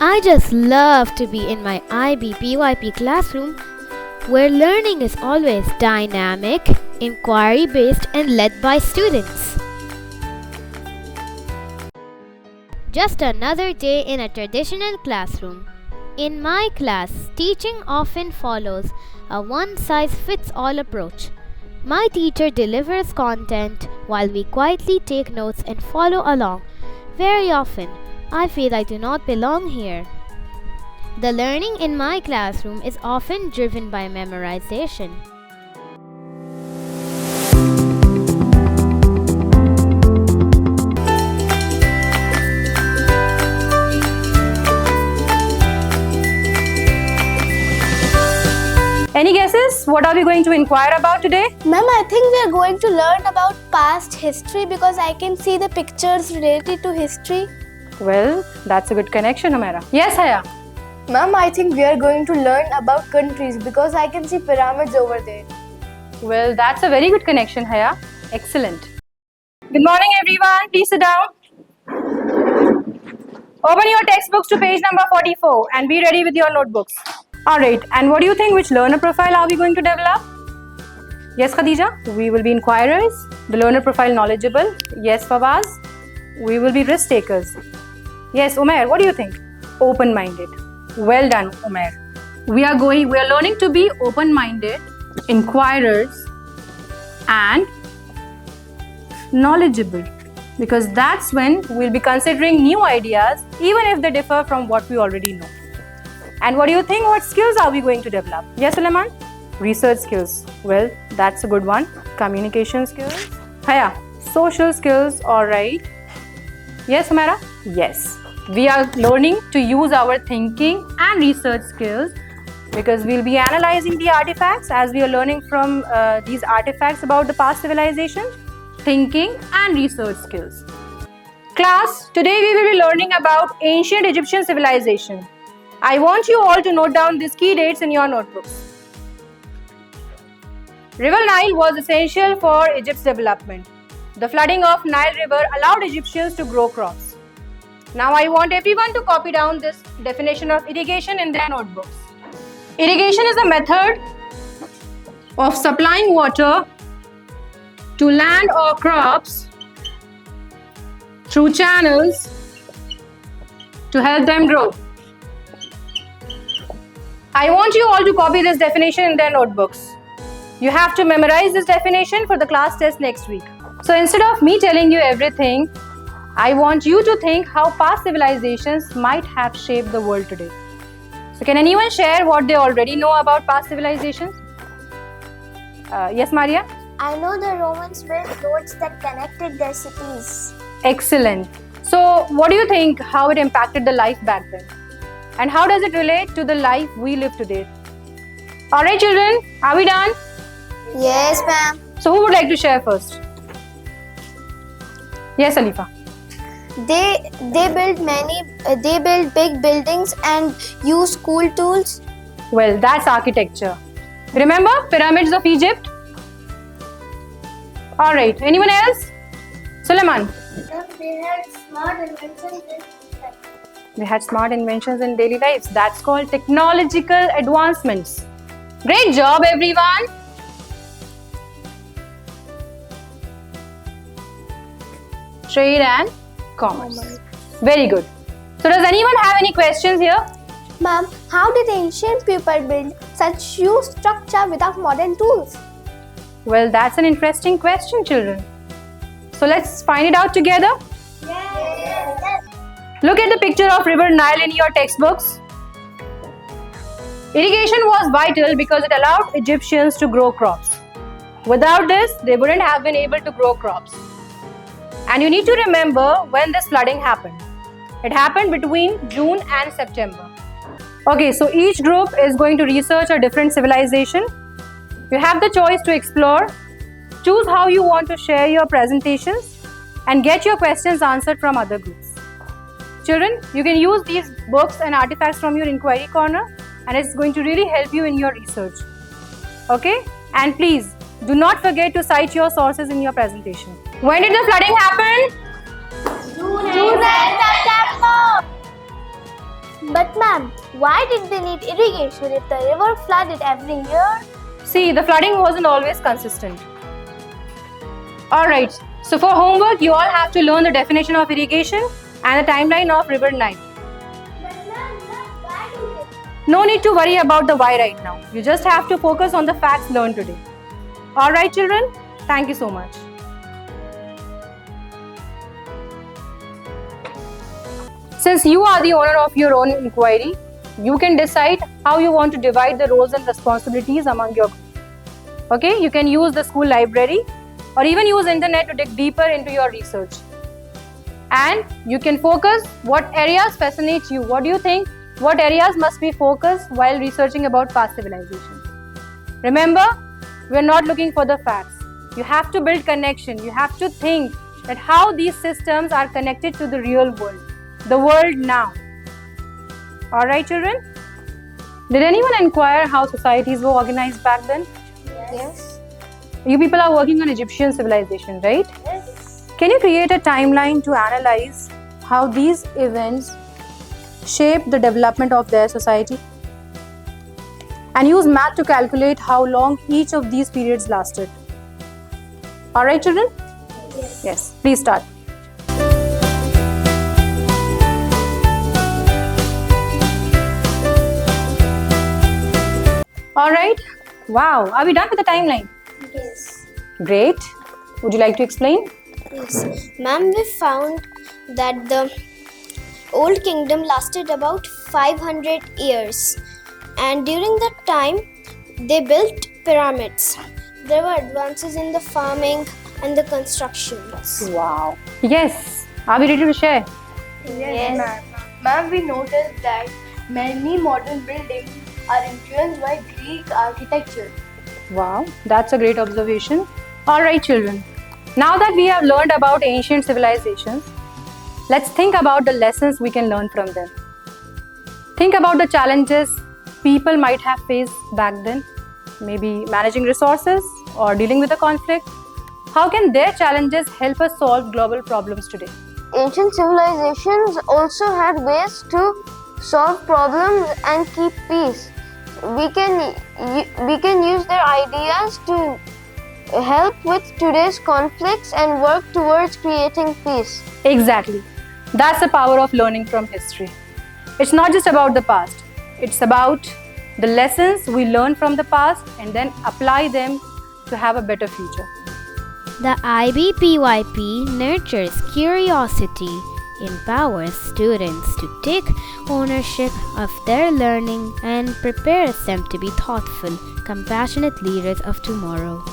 I just love to be in my IBPYP classroom where learning is always dynamic, inquiry based, and led by students. Just another day in a traditional classroom. In my class, teaching often follows a one size fits all approach. My teacher delivers content while we quietly take notes and follow along. Very often, I feel I do not belong here. The learning in my classroom is often driven by memorization. Any guesses? What are we going to inquire about today? Ma'am, I think we are going to learn about past history because I can see the pictures related to history. Well, that's a good connection, Humaira. Yes, Haya. Ma'am, I think we are going to learn about countries because I can see pyramids over there. Well, that's a very good connection, Haya. Excellent. Good morning, everyone. Please sit down. Open your textbooks to page number 44 and be ready with your notebooks. Alright, and what do you think? Which learner profile are we going to develop? Yes, Khadija, we will be inquirers. The learner profile knowledgeable. Yes, Fawaz, we will be risk takers. Yes, Umair, what do you think? Open-minded. Well done, Umair. We are learning to be open-minded, inquirers, and knowledgeable. Because that's when we'll be considering new ideas, even if they differ from what we already know. And what do you think? What skills are we going to develop? Yes, Suleiman? Research skills. Well, that's a good one. Communication skills. Haya, social skills, alright. Yes, Humaira? Yes. We are learning to use our thinking and research skills because we'll be analyzing the artifacts as we are learning from these artifacts about the past civilizations, thinking and research skills. Class, today we will be learning about ancient Egyptian civilization. I want you all to note down these key dates in your notebooks. River Nile was essential for Egypt's development. The flooding of Nile River allowed Egyptians to grow crops. Now I want everyone to copy down this definition of irrigation in their notebooks. Irrigation is a method of supplying water to land or crops through channels to help them grow. I want you all to copy this definition in their notebooks. You have to memorize this definition for the class test next week. So instead of me telling you everything, I want you to think how past civilizations might have shaped the world today. So can anyone share what they already know about past civilizations? Yes, Maria? I know the Romans built roads that connected their cities. Excellent. So what do you think how it impacted the life back then? And how does it relate to the life we live today? Alright children, are we done? Yes, ma'am. So who would like to share first? Yes, Alifa. They built big buildings and used school tools. Well, that's architecture. Remember pyramids of Egypt? Alright, anyone else? Suleiman. They had smart inventions. They had smart inventions in daily lives. That's called technological advancements. Great job, everyone. Trade and commerce. Very good. So does anyone have any questions here? Ma'am, how did ancient people build such huge structure without modern tools? Well, that's an interesting question, children. So let's find it out together. Yes. Look at the picture of River Nile in your textbooks. Irrigation was vital because it allowed Egyptians to grow crops. Without this, they wouldn't have been able to grow crops. And you need to remember when this flooding happened. It happened between June and September. Okay, so each group is going to research a different civilization. You have the choice to explore, choose how you want to share your presentations, and get your questions answered from other groups. Children, you can use these books and artifacts from your inquiry corner, and it's going to really help you in your research. Okay? And please, do not forget to cite your sources in your presentation. When did the flooding happen? June and September. Ma'am, why did they need irrigation if the river flooded every year? See, the flooding wasn't always consistent. Alright, so for homework, you all have to learn the definition of irrigation and the timeline of River Nile. But ma'am, why do they? No need to worry about the why right now. You just have to focus on the facts learned today. Alright, children, thank you so much. Since you are the owner of your own inquiry, you can decide how you want to divide the roles and responsibilities among your group. Okay, you can use the school library or even use internet to dig deeper into your research. And you can focus what areas fascinate you. What do you think? What areas must be focused while researching about past civilizations? Remember, we are not looking for the facts. You have to build connection. You have to think that how these systems are connected to the real world, the world now. Alright, children? Did anyone inquire how societies were organized back then? Yes. You people are working on Egyptian civilization, right? Yes. Can you create a timeline to analyze how these events shaped the development of their society? And use math to calculate how long each of these periods lasted. Alright, children? Yes. Yes, please start. Alright, wow, are we done with the timeline? Yes. Great. Would you like to explain? Yes. Ma'am, we found that the Old Kingdom lasted about 500 years. And during that time, they built pyramids. There were advances in the farming and the constructions. Wow. Yes. Are we ready to share? Yes. Ma'am, we noticed that many modern buildings are influenced by Greek architecture. Wow, that's a great observation. Alright, children. Now that we have learned about ancient civilizations, let's think about the lessons we can learn from them. Think about the challenges people might have faced back then, maybe managing resources or dealing with a conflict. How can their challenges help us solve global problems today? Ancient civilizations also had ways to solve problems and keep peace. We can use their ideas to help with today's conflicts and work towards creating peace. Exactly. That's the power of learning from history. It's not just about the past. It's about the lessons we learn from the past and then apply them to have a better future. The IBPYP nurtures curiosity, empowers students to take ownership of their learning, and prepares them to be thoughtful, compassionate leaders of tomorrow.